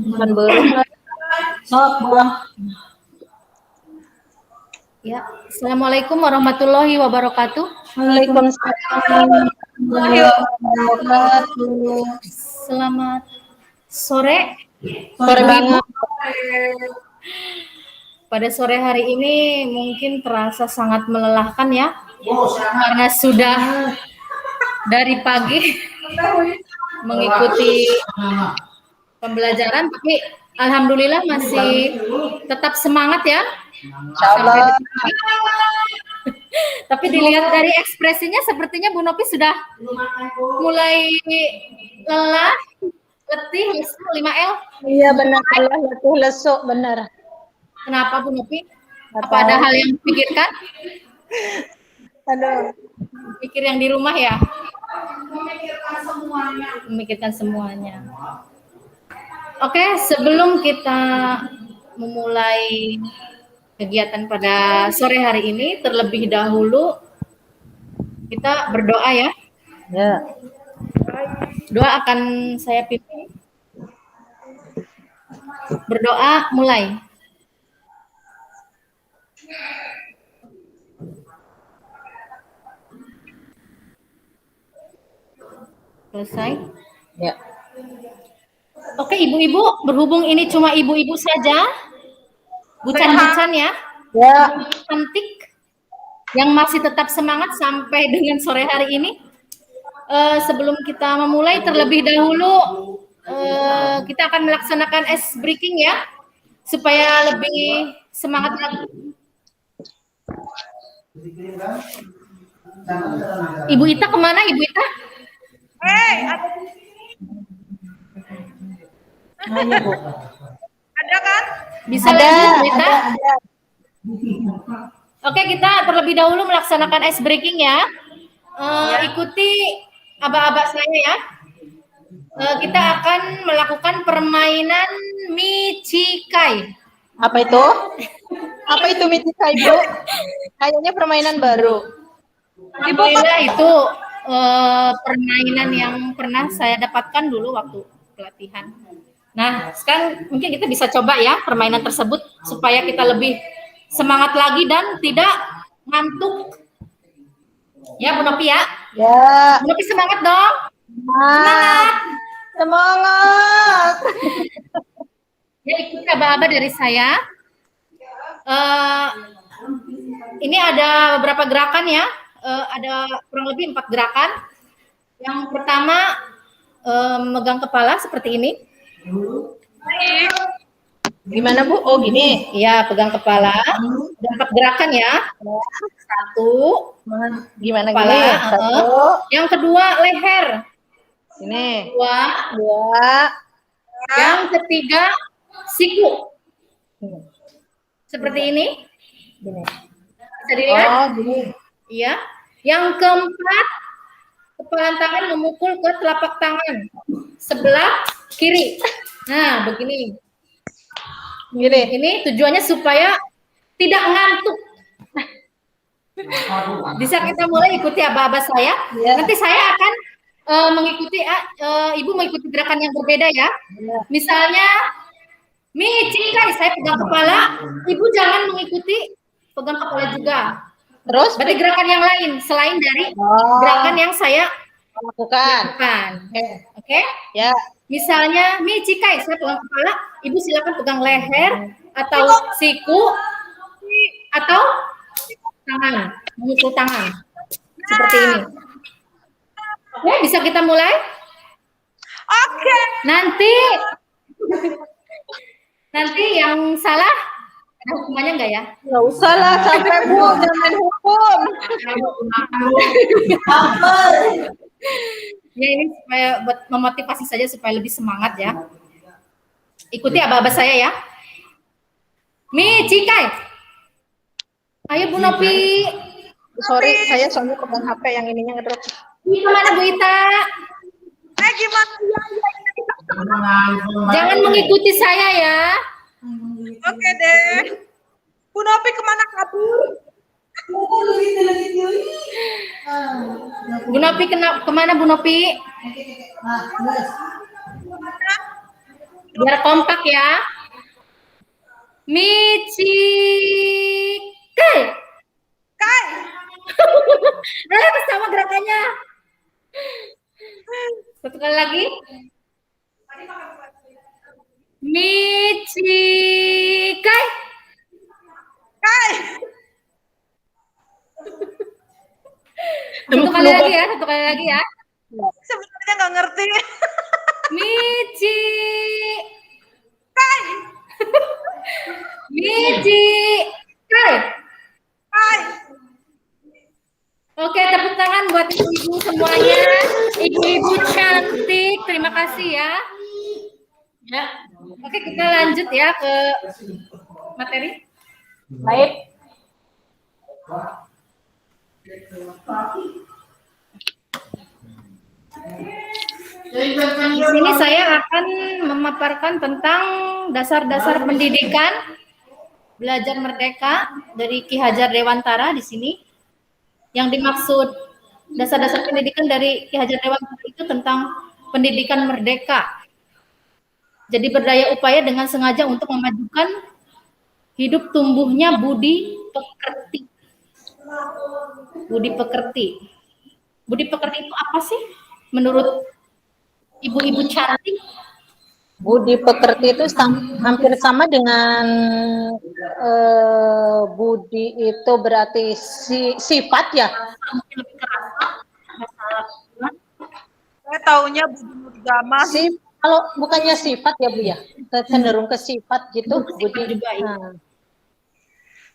Bukan belum lah. Ya, Assalamualaikum warahmatullahi wabarakatuh. Waalaikumsalam warahmatullahi wabarakatuh. Selamat sore. Sore banget. Pada sore hari ini mungkin terasa sangat melelahkan ya, karena sudah dari pagi mengikuti pembelajaran, tapi alhamdulillah masih tetap semangat ya. Insyaallah. Tapi dilihat dari ekspresinya sepertinya Bu Nopi sudah mulai lelah, letih, lesu, 5L. Iya benar, lelah, letih, lesu, benar. Kenapa Bu Nopi? Apa ada hal yang dipikirkan? Aduh. Pikir yang di rumah ya? Memikirkan semuanya. Oke, sebelum kita memulai kegiatan pada sore hari ini, terlebih dahulu kita berdoa ya. Ya. Doa akan saya pimpin. Berdoa mulai. Selesai? Ya. Oke, ibu-ibu, berhubung ini cuma ibu-ibu saja, bucan-bucan ya, Ya. cantik, yang masih tetap semangat sampai dengan sore hari ini. Sebelum kita memulai, terlebih dahulu kita akan melaksanakan ice breaking ya, supaya lebih semangat lagi. Ibu Ita kemana, Ibu Ita? Ayo, Bu. Ada kan? Bisa lagi, Bu Ita? Oke, kita terlebih dahulu melaksanakan ice breaking ya. Ikuti aba-aba saya ya. Kita akan melakukan permainan Michikai. Apa itu? Apa itu Michikai, Bu? Kayaknya permainan baru. Alhamdulillah itu permainan yang pernah saya dapatkan dulu waktu pelatihan. Nah, sekarang mungkin kita bisa coba ya permainan tersebut supaya kita lebih semangat lagi dan tidak ngantuk. Ya, Bu Nopi ya? Ya. Bu Nopi semangat dong. Semangat. Semangat. Ya, ikuti aba-aba dari saya. Ini ada beberapa gerakan ya. Ada kurang lebih 4 gerakan. Yang pertama, megang kepala seperti ini. Gimana, Bu? Oh, gini. Iya, pegang kepala. Ada 4 gerakan ya. 1, Gimana kepala. gini? 1. Yang kedua, leher. Ini. 2. Yang ketiga, siku. Seperti ini. Gini. Bisa dilihat? Oh, gini. Iya. Yang keempat, kepalan tangan memukul ke telapak tangan sebelah kiri. Nah, begini. Gini. Ini tujuannya supaya tidak ngantuk. Bisa kita mulai ikuti aba-aba saya. Ya. Nanti saya akan mengikuti, Ibu mengikuti gerakan yang berbeda ya. Misalnya, Michikai, saya pegang kepala, Ibu jangan mengikuti pegang kepala juga. Terus? Berarti gerakan yang lain selain dari gerakan yang saya lakukan. Oke? Ya. Misalnya Michikai, saya pegang kepala, Ibu silakan pegang leher atau siku atau tangan, memukul tangan. Seperti ini. Oke, bisa kita mulai? Oke. Nanti yang salah ada hukumannya enggak ya? Nggak usah lah, sampai Bu, jangan main hukum. Ya ini supaya buat memotivasi saja supaya lebih semangat ya. Ikuti aba-aba saya ya. Michikai. Ayo Bu Nopi. Sorry, saya soalnya pegang HP yang ininya ngedrop. Gimana Bu Ita? Gimana? Jangan mengikuti saya ya. Oke deh. Bu Nopi kemana kabur? Bu Nopi kemana Bu Nopi? Biar kompak ya. Michikai. Kai. Sama gerakannya. Satu kali lagi. Michikai. Kai. Satu kali lagi ya, satu kali lagi ya. Sebenarnya nggak ngerti. Michi. Kai. Michi. Kai. Kai. Oke, tepuk tangan buat ibu-ibu semuanya. Ibu-ibu cantik, terima kasih ya. Ya. Oke, kita lanjut ya ke materi. Baik. Di sini saya akan memaparkan tentang dasar-dasar pendidikan belajar merdeka dari Ki Hajar Dewantara di sini. Yang dimaksud dasar-dasar pendidikan dari Ki Hajar Dewantara itu tentang pendidikan merdeka. Jadi berdaya upaya dengan sengaja untuk memajukan hidup tumbuhnya budi pekerti. Budi pekerti. Budi pekerti itu apa sih menurut ibu-ibu cantik? Budi pekerti itu hampir sama dengan budi itu berarti sifat ya. Mungkin lebih kerasa. Saya taunya budi nurgama. Kalau bukannya sifat ya Bu ya, cenderung ke sifat gitu. Budi juga ya.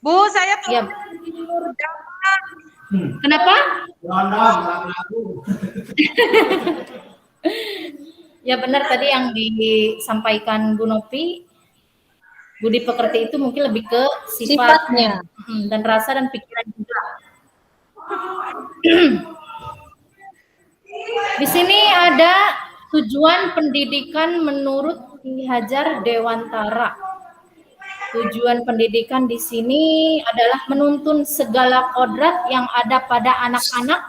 Bu, saya tahu Ya. budi nurgama. Kenapa? Ya benar tadi yang disampaikan Bu Nopi, budi pekerti itu mungkin lebih ke sifatnya dan rasa dan pikiran juga. Di sini ada tujuan pendidikan menurut Ki Hajar Dewantara. Tujuan pendidikan di sini adalah menuntun segala kodrat yang ada pada anak-anak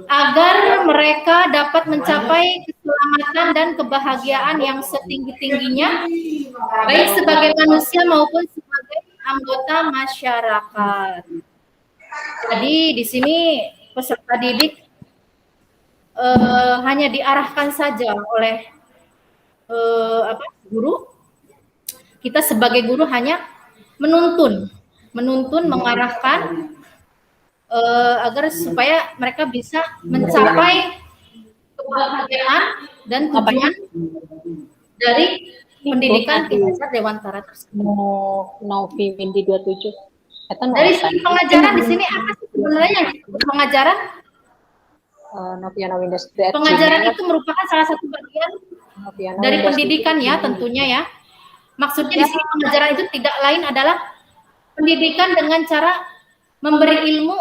agar mereka dapat mencapai keselamatan dan kebahagiaan yang setinggi-tingginya, baik sebagai manusia maupun sebagai anggota masyarakat. Jadi di sini peserta didik hanya diarahkan saja oleh guru. Kita sebagai guru hanya menuntun, mengarahkan agar supaya mereka bisa mencapai kebahagiaan dan tujuan dari pendidikan Ki Hajar Dewantara tersebut. Novi Windy 27. Dari segi pengajaran di sini apa sih sebenarnya yang disebut pengajaran? Noviana Windows. Pengajaran itu merupakan salah satu bagian dari pendidikan ya tentunya ya. Maksudnya di sini pengajaran itu tidak lain adalah pendidikan dengan cara memberi ilmu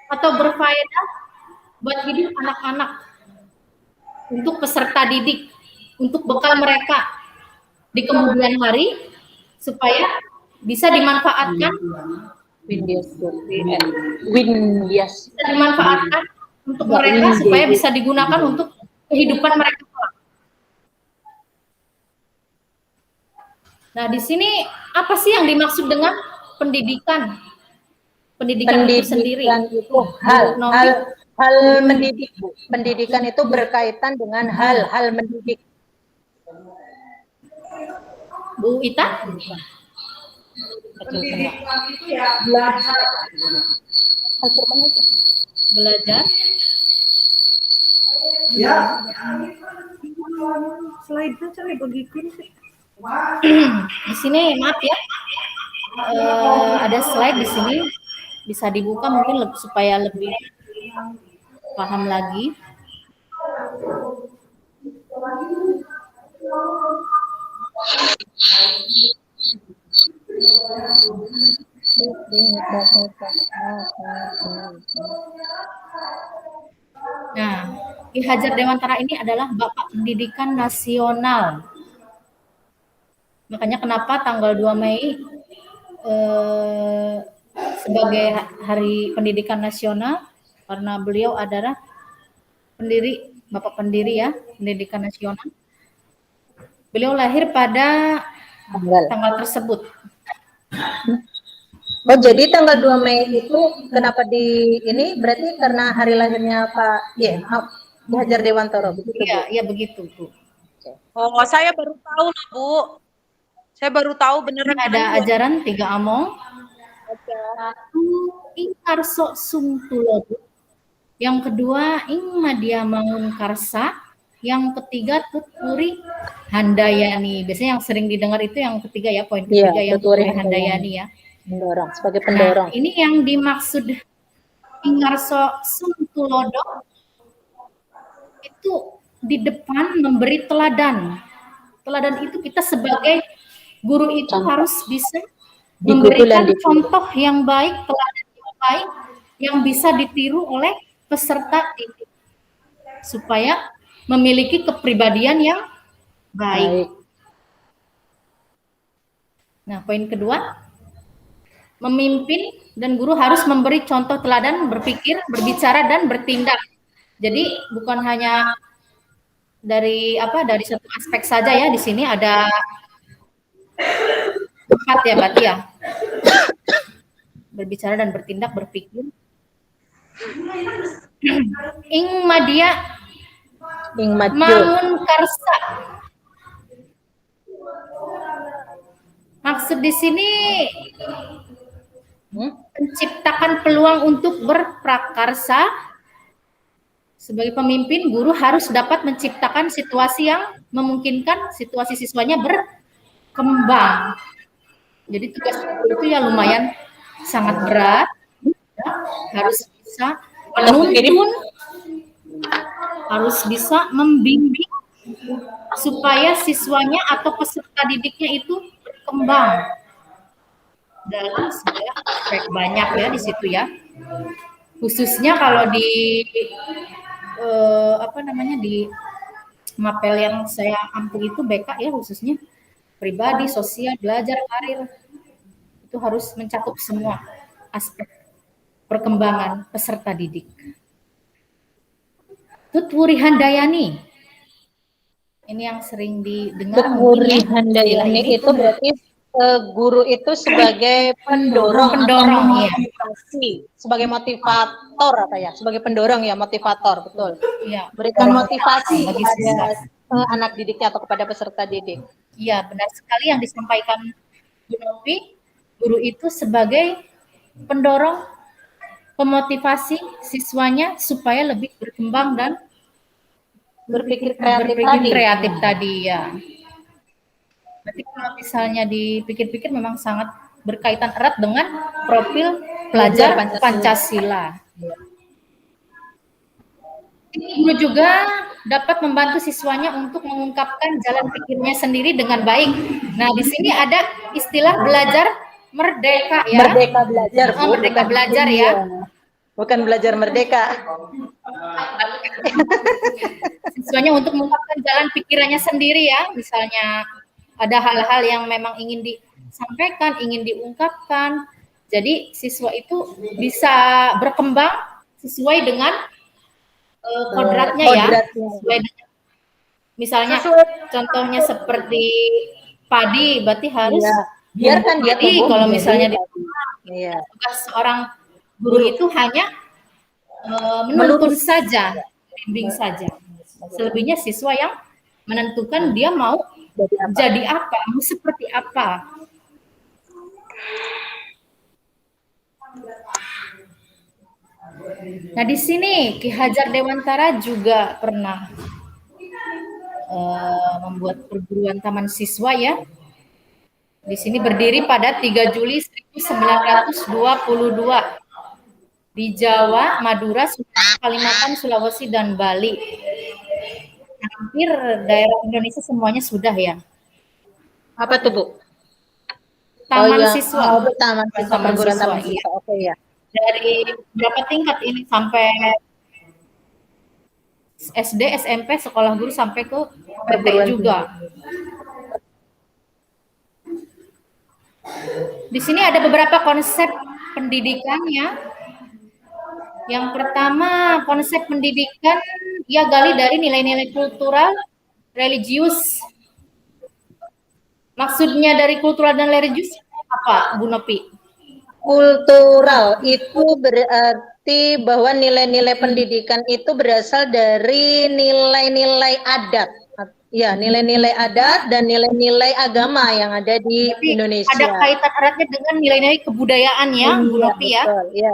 atau berfaedah buat hidup anak-anak untuk peserta didik, untuk bekal mereka di kemudian hari supaya bisa dimanfaatkan untuk mereka supaya bisa digunakan untuk kehidupan mereka. Nah, di sini apa sih yang dimaksud dengan pendidikan? Pendidikan itu sendiri. Itu hal mendidik, Bu. Pendidikan itu berkaitan dengan hal mendidik. Bu Ita? Pendidikan itu ya belajar. Belajar. Ya. Slide-nya cari bagiku sih. Di sini maaf ya, ada slide di sini bisa dibuka mungkin supaya lebih paham lagi. Nah, Ki Hajar Dewantara ini adalah Bapak Pendidikan Nasional. Makanya kenapa tanggal 2 Mei sebagai Hari Pendidikan Nasional, karena beliau adalah Bapak pendiri ya Pendidikan Nasional. Beliau lahir pada Tanggal. tanggal tersebut. Oh, jadi tanggal 2 Mei itu kenapa di ini berarti karena hari lahirnya Pak Ki Hajar Dewantara begitu, Iya, Bu? iya begitu, Bu. Oh, saya baru tahu loh, Bu. Saya baru tahu Ini beneran ada kan, Bu. ajaran 3 Among. Ada. Satu, ing karso sung tulodo. Yang kedua, ing madya mangun karsa. Yang ketiga, tuturi handayani. Biasanya yang sering didengar itu yang ketiga ya, poin Iya, ketiga yang tuturi tuturi handayani ya. Pendorong, sebagai Nah, pendorong. ini yang dimaksud ingarso sung tulodo itu di depan memberi teladan. Teladan itu kita sebagai guru itu Contoh. harus bisa Digugulan memberikan di contoh yang baik, teladan yang baik yang bisa ditiru oleh peserta didik supaya memiliki kepribadian yang baik. baik. Nah, poin kedua, memimpin dan guru harus memberi contoh teladan berpikir, berbicara dan bertindak. Jadi bukan hanya dari satu aspek saja ya, di sini ada 4 ya berarti ya. Berbicara dan bertindak, berpikir. Ing madya Ing maju. mangun karsa. Maksud di sini menciptakan peluang untuk berprakarsa. Sebagai pemimpin, guru harus dapat menciptakan situasi yang memungkinkan situasi siswanya berkembang. Jadi tugas guru itu ya lumayan sangat berat, ya. Harus bisa menuntun, harus bisa membimbing supaya siswanya atau peserta didiknya itu berkembang dalam segala aspek. Banyak ya di situ ya. Khususnya kalau di di mapel yang saya ampu itu BK ya, khususnya pribadi, sosial, belajar, karir, itu harus mencakup semua aspek perkembangan peserta didik. Tutwuri Handayani, ini yang sering didengar. Tutwuri Handayani itu berarti guru itu sebagai pendorong atau motivasi, sebagai motivator apa ya? Sebagai pendorong ya, motivator, betul. Iya. Berikan motivasi kepada anak didiknya atau kepada peserta didik. Iya, benar sekali yang disampaikan Bu Novi. Guru itu sebagai pendorong, pemotivasi siswanya supaya lebih berkembang dan berpikir kreatif tadi ya. Berarti kalau misalnya dipikir-pikir memang sangat berkaitan erat dengan profil pelajar Pancasila. Guru juga dapat membantu siswanya untuk mengungkapkan jalan pikirnya sendiri dengan baik. Nah, di sini ada istilah belajar merdeka ya. Merdeka belajar, Bu. Merdeka belajar ya. Bukan belajar merdeka. Siswanya untuk mengungkapkan jalan pikirannya sendiri ya. Misalnya ada hal-hal yang memang ingin disampaikan, ingin diungkapkan. Jadi siswa itu bisa berkembang sesuai dengan kodratnya ya. Sesuai dengan, misalnya contohnya seperti padi, berarti harus biarkan dia tumbuh. Kalau misalnya tugas seorang guru itu hanya menuntun saja, bimbing saja. Selebihnya siswa yang menentukan dia mau jadi apa, mau seperti apa. Nah, di sini Ki Hajar Dewantara juga pernah membuat perguruan taman siswa ya. Di sini berdiri pada 3 Juli 1922 di Jawa, Madura, Kalimantan, Sulawesi, dan Bali. Hampir daerah Indonesia semuanya sudah ya. Apa tuh, Bu? Taman siswa. Taman siswa. Iya. Oke ya. Dari berapa tingkat ini sampai SD, SMP, sekolah guru sampai ke PT juga. Di sini ada beberapa konsep pendidikan ya. Yang pertama, konsep pendidikan ia gali dari nilai-nilai kultural, religius, Maksudnya dari kultural dan religius apa, Bu Nopi? Kultural itu berarti bahwa nilai-nilai pendidikan itu berasal dari nilai-nilai adat. Ya, nilai-nilai adat dan nilai-nilai agama yang ada di Berarti Indonesia. ada kaitan eratnya dengan nilai-nilai kebudayaan ya, Bu Iya, Nopi ya. betul, ya.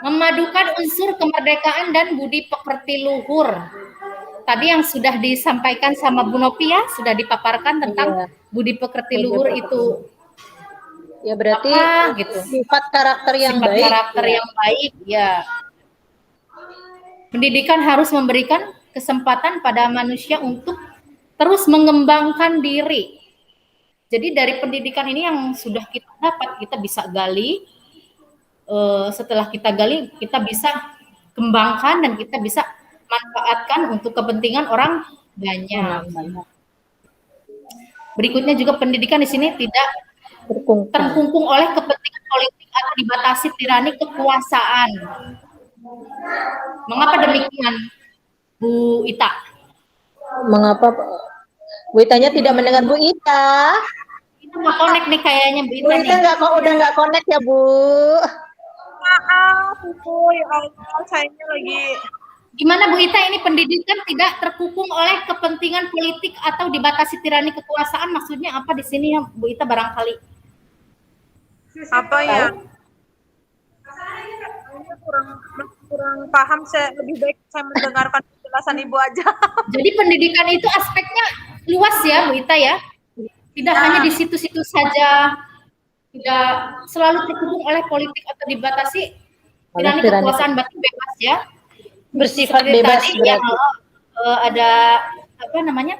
Memadukan unsur kemerdekaan dan budi pekerti luhur. Tadi yang sudah disampaikan sama Bu Nopi ya, sudah dipaparkan tentang budi pekerti luhur itu. Ya berarti apa gitu. Sifat karakter yang Sifat baik. karakter yang baik ya. Pendidikan harus memberikan kesempatan pada manusia untuk terus mengembangkan diri. Jadi dari pendidikan ini yang sudah kita dapat, kita bisa gali. Setelah kita gali, kita bisa kembangkan dan kita bisa manfaatkan untuk kepentingan orang banyak. Berikutnya juga pendidikan di sini tidak terkungkung oleh kepentingan politik atau dibatasi tirani kekuasaan. Mengapa demikian, Bu Ita? Mengapa Bu Itanya tidak mendengar Bu Ita? Itu nggak connect nih kayaknya Bu Ita. Bu Ita udah nggak connect ya Bu? Maaf, Bu, ya Allah, sayangnya lagi. Gimana Bu Ita, ini pendidikan tidak terkungkung oleh kepentingan politik atau dibatasi tirani kekuasaan, maksudnya apa di sini ya Bu Ita barangkali? Apa ya? Kurang paham, saya lebih baik saya mendengarkan penjelasan Ibu aja. Jadi pendidikan itu aspeknya luas ya Bu Ita ya, tidak hanya di situ-situ saja, tidak selalu terkungkung oleh politik atau dibatasi tirani kekuasaan, berarti bebas ya, bersifat bebas tadi yang ada apa namanya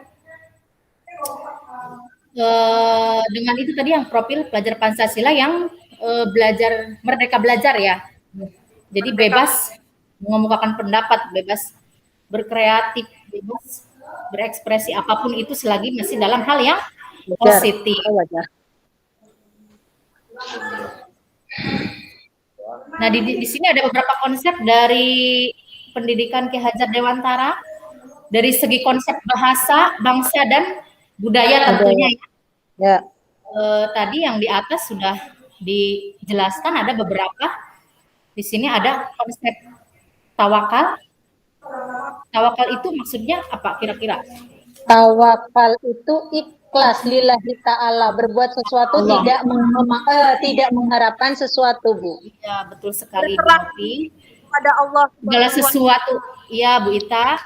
dengan itu tadi yang profil pelajar Pancasila yang belajar merdeka belajar ya, jadi bebas mengemukakan pendapat, bebas berkreatif, bebas berekspresi apapun itu selagi masih dalam hal yang positif. Nah di sini ada beberapa konsep dari pendidikan Ki Hajar Dewantara dari segi konsep bahasa, bangsa dan budaya tentunya ya. Tadi yang di atas sudah dijelaskan, ada beberapa. Di sini ada konsep tawakal. Tawakal itu maksudnya apa kira-kira? Tawakal itu ikhlas lillahi ta'ala, berbuat sesuatu tidak mengharapkan sesuatu, Bu. Iya, betul sekali Bu Nopi. Pada Allah. Segala sesuatu, iya Bu Ita.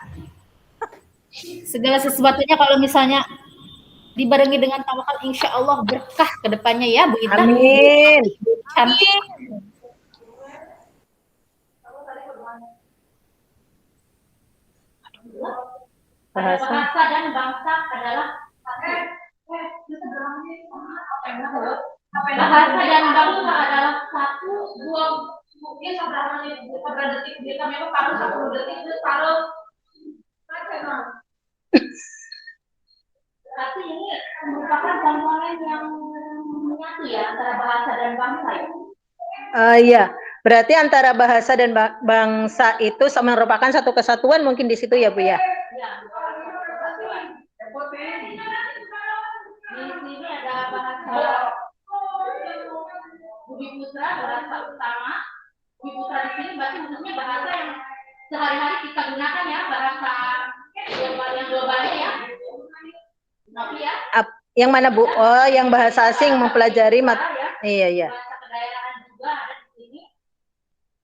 Segala sesuatunya kalau misalnya dibarengi dengan tawakal, insya Allah berkah ke depannya ya Bu Ita. Amin. Cantik. Bahasa dan bangsa adalah bahasa dan bangsa adalah satu, dua, mungkin beberapa detik kita memang paruh 10 detik terus paruh. Berarti ini merupakan komponen yang menyatu ya antara bahasa dan bangsa ya. Iya, berarti antara bahasa dan bangsa itu merupakan satu kesatuan mungkin di situ ya Bu ya. Ya, kesatuan. Di sini ada bahasa Bumi Putra, bahasa utama. Bumi Putra di sini berarti maksudnya bahasa yang sehari-hari kita gunakan ya, bahasa yang globalnya ya. Tapi ya. Yang mana Bu? Oh, yang bahasa asing mempelajari iya iya. Bahasa kedaerahan juga ada di sini.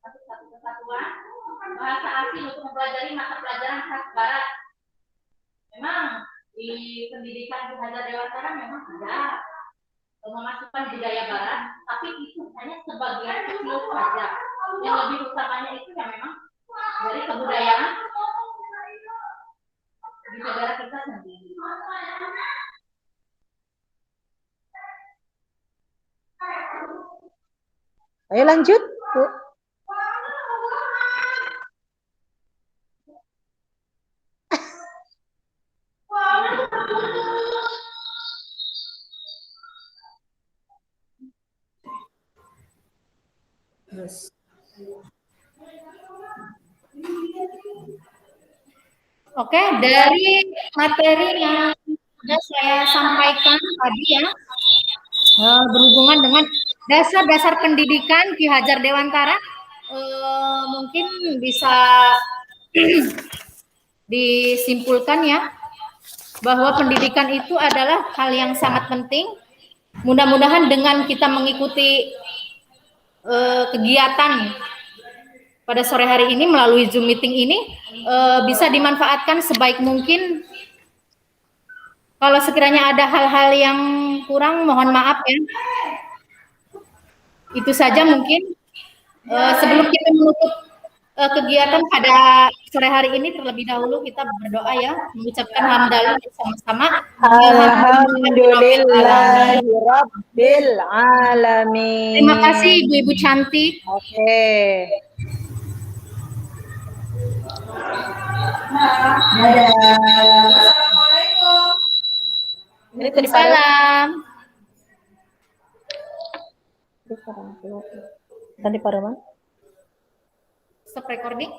Satu kesatuan. Bahasa asing untuk mempelajari mata pelajaran khas Barat. Memang di pendidikan Ki Hajar Dewantara memang ada memasukkan budaya Barat, tapi itu hanya sebagian kecil saja. Yang lebih utamanya itu yang memang dari kebudayaan di negara kita sendiri. Ayo lanjut, Bu. Oke, dari materi yang sudah saya sampaikan tadi ya, berhubungan dengan dasar-dasar pendidikan Ki Hajar Dewantara, mungkin bisa disimpulkan ya, bahwa pendidikan itu adalah hal yang sangat penting. Mudah-mudahan dengan kita mengikuti kegiatan pada sore hari ini melalui Zoom meeting ini bisa dimanfaatkan sebaik mungkin. Kalau sekiranya ada hal-hal yang kurang, mohon maaf ya. Itu saja mungkin. Sebelum kita menutup kegiatan pada sore hari ini, terlebih dahulu kita berdoa ya, mengucapkan hamdalah bersama-sama. Alhamdulillahirabbil alamin. Terima kasih Ibu-ibu cantik. Oke. Ini tadi Salam. Tadi Pak Roman. Stop recording.